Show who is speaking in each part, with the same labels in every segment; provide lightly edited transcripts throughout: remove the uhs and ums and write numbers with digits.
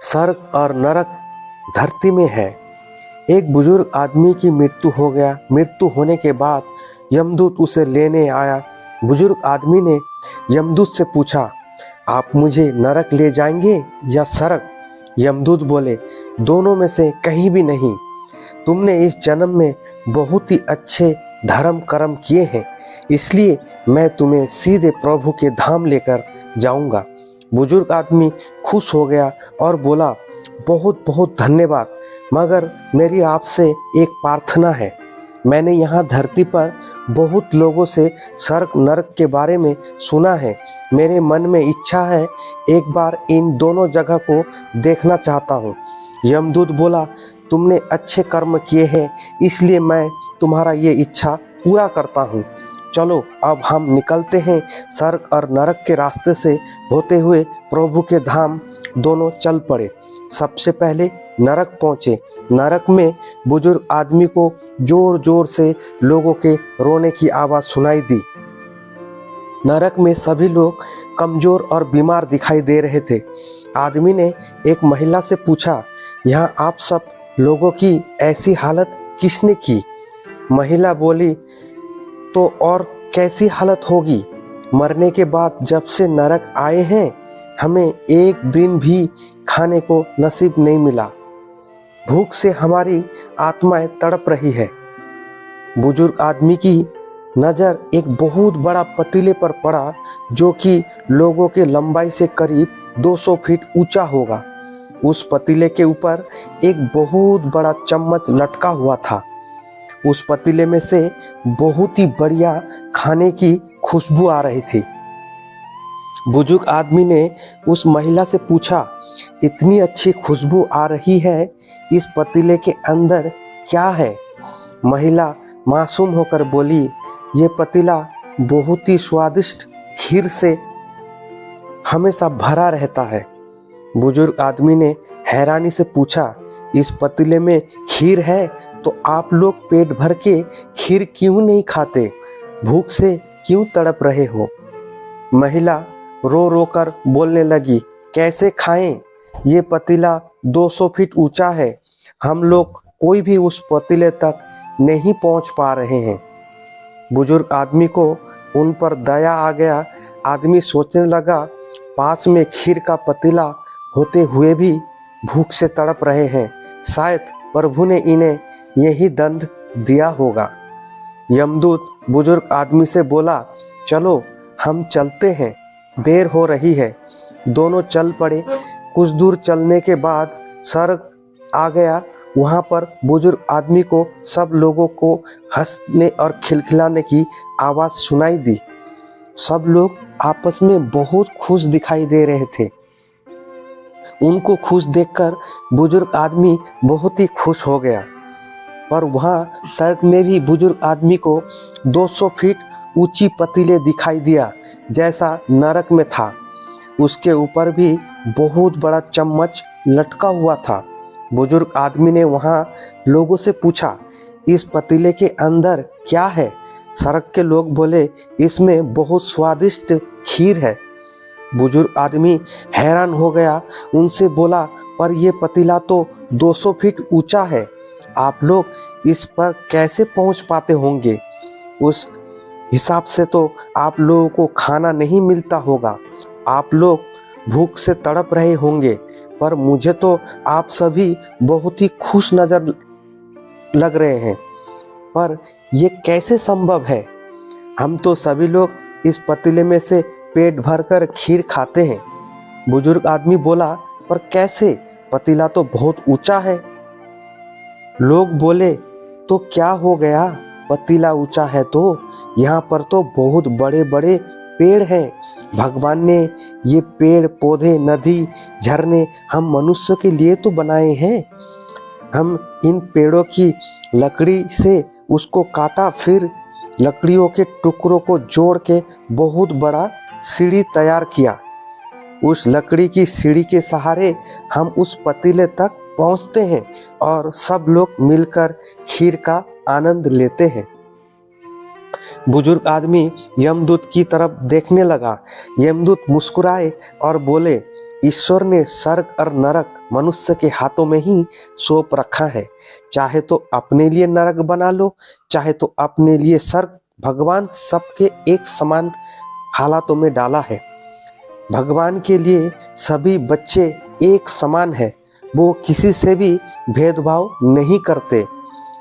Speaker 1: स्वर्ग और नरक धरती में है। एक बुजुर्ग आदमी की मृत्यु हो गया। मृत्यु होने के बाद यमदूत उसे लेने आया। बुजुर्ग आदमी ने यमदूत से पूछा, आप मुझे नरक ले जाएंगे या स्वर्ग? यमदूत बोले, दोनों में से कहीं भी नहीं। तुमने इस जन्म में बहुत ही अच्छे धर्म कर्म किए हैं, इसलिए मैं तुम्हें सीधे प्रभु के धाम लेकर जाऊंगा। बुजुर्ग आदमी खुश हो गया और बोला, बहुत बहुत धन्यवाद, मगर मेरी आपसे एक प्रार्थना है। मैंने यहाँ धरती पर बहुत लोगों से स्वर्ग नरक के बारे में सुना है। मेरे मन में इच्छा है, एक बार इन दोनों जगह को देखना चाहता हूँ। यमदूत बोला, तुमने अच्छे कर्म किए हैं, इसलिए मैं तुम्हारा ये इच्छा पूरा करता हूँ। चलो अब हम निकलते हैं। स्वर्ग और नरक के रास्ते से होते हुए प्रभु के धाम दोनों चल पड़े। सबसे पहले नरक पहुँचे। नरक में बुजुर्ग आदमी को जोर जोर से लोगों के रोने की आवाज़ सुनाई दी। नरक में सभी लोग कमज़ोर और बीमार दिखाई दे रहे थे। आदमी ने एक महिला से पूछा, यहाँ आप सब लोगों की ऐसी हालत किसने की? महिला बोली, तो और कैसी हालत होगी? मरने के बाद जब से नरक आए हैं, हमें एक दिन भी खाने को नसीब नहीं मिला। भूख से हमारी आत्माएं तड़प रही है। बुजुर्ग आदमी की नज़र एक बहुत बड़ा पतीले पर पड़ा, जो कि लोगों के लंबाई से करीब 200 फीट ऊंचा होगा। उस पतीले के ऊपर एक बहुत बड़ा चम्मच लटका हुआ था। उस पतीले में से बहुत ही बढ़िया खाने की खुशबू आ रही थी। बुजुर्ग आदमी ने उस महिला से पूछा, इतनी अच्छी खुशबू आ रही है, इस पतीले के अंदर क्या है? महिला मासूम होकर बोली, ये पतीला बहुत ही स्वादिष्ट खीर से हमेशा भरा रहता है। बुजुर्ग आदमी ने हैरानी से पूछा, इस पतीले में खीर है तो आप लोग पेट भर के खीर क्यों नहीं खाते? भूख से क्यों तड़प रहे हो? महिला रो रो कर बोलने लगी, कैसे खाएं? ये पतीला 200 फीट ऊंचा है, हम लोग कोई भी उस पतीले तक नहीं पहुंच पा रहे हैं। बुजुर्ग आदमी को उन पर दया आ गया। आदमी सोचने लगा, पास में खीर का पतीला होते हुए भी भूख से तड़प रहे हैं, शायद प्रभु ने इन्हें यही दंड दिया होगा। यमदूत बुजुर्ग आदमी से बोला, चलो हम चलते हैं, देर हो रही है। दोनों चल पड़े। कुछ दूर चलने के बाद स्वर्ग आ गया। वहाँ पर बुजुर्ग आदमी को सब लोगों को हंसने और खिलखिलाने की आवाज़ सुनाई दी। सब लोग आपस में बहुत खुश दिखाई दे रहे थे। उनको खुश देखकर बुजुर्ग आदमी बहुत ही खुश हो गया। पर वहाँ स्वर्ग में भी बुजुर्ग आदमी को 200 फीट ऊंची पतीले दिखाई दिया, जैसा नरक में था। उसके ऊपर भी बहुत बड़ा चम्मच लटका हुआ था। बुजुर्ग आदमी ने वहाँ लोगों से पूछा, इस पतीले के अंदर क्या है? स्वर्ग के लोग बोले, इसमें बहुत स्वादिष्ट खीर है। बुजुर्ग आदमी हैरान हो गया। उनसे बोला, पर यह पतीला तो 200 फीट ऊंचा है, आप लोग इस पर कैसे पहुंच पाते होंगे? उस हिसाब से तो आप लोगों को खाना नहीं मिलता होगा, आप लोग भूख से तड़प रहे होंगे। पर मुझे तो आप सभी बहुत ही खुश नजर लग रहे हैं, पर यह कैसे संभव है? हम तो सभी लोग इस पतीले में से पेट भरकर खीर खाते हैं। बुजुर्ग आदमी बोला, पर कैसे? पतीला तो बहुत ऊंचा है। लोग बोले, तो क्या हो गया? पतीला ऊंचा है तो यहाँ पर तो बहुत बड़े बड़े पेड़ हैं। भगवान ने ये पेड़ पौधे, नदी, झरने हम मनुष्य के लिए तो बनाए हैं। हम इन पेड़ों की लकड़ी से उसको काटा, फिर लकड़ियों के टुकड़ों को जोड़ के बहुत बड़ा सीढ़ी तैयार किया। उस लकड़ी की सीढ़ी के सहारे हम उस पतीले तक पहुंचते हैं और सब लोग मिलकर खीर का आनंद लेते हैं। बुजुर्ग आदमी यमदूत की तरफ देखने लगा। यमदूत मुस्कुराए और बोले, ईश्वर ने स्वर्ग और नरक मनुष्य के हाथों में ही सौंप रखा है। चाहे तो अपने लिए नरक बना लो, चाहे तो अपने लिए स्वर्ग। भगवान सबके एक समान हालातों में डाला है। भगवान के लिए सभी बच्चे एक समान है, वो किसी से भी भेदभाव नहीं करते।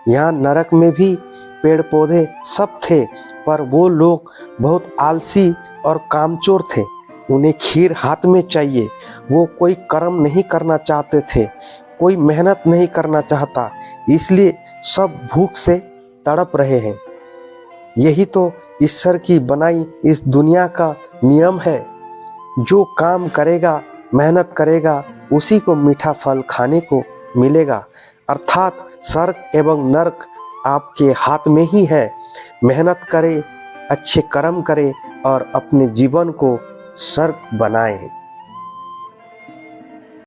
Speaker 1: यहाँ नरक में भी पेड़ पौधे सब थे, पर वो लोग बहुत आलसी और कामचोर थे। उन्हें खीर हाथ में चाहिए। वो कोई कर्म नहीं करना चाहते थे, कोई मेहनत नहीं करना चाहता, इसलिए सब भूख से तड़प रहे हैं। यही तो ईश्वर की बनाई इस दुनिया का नियम है। जो काम करेगा, मेहनत करेगा, उसी को मीठा फल खाने को मिलेगा। अर्थात स्वर्ग एवं नरक आपके हाथ में ही है। मेहनत करें, अच्छे कर्म करें और अपने जीवन को स्वर्ग बनाएं।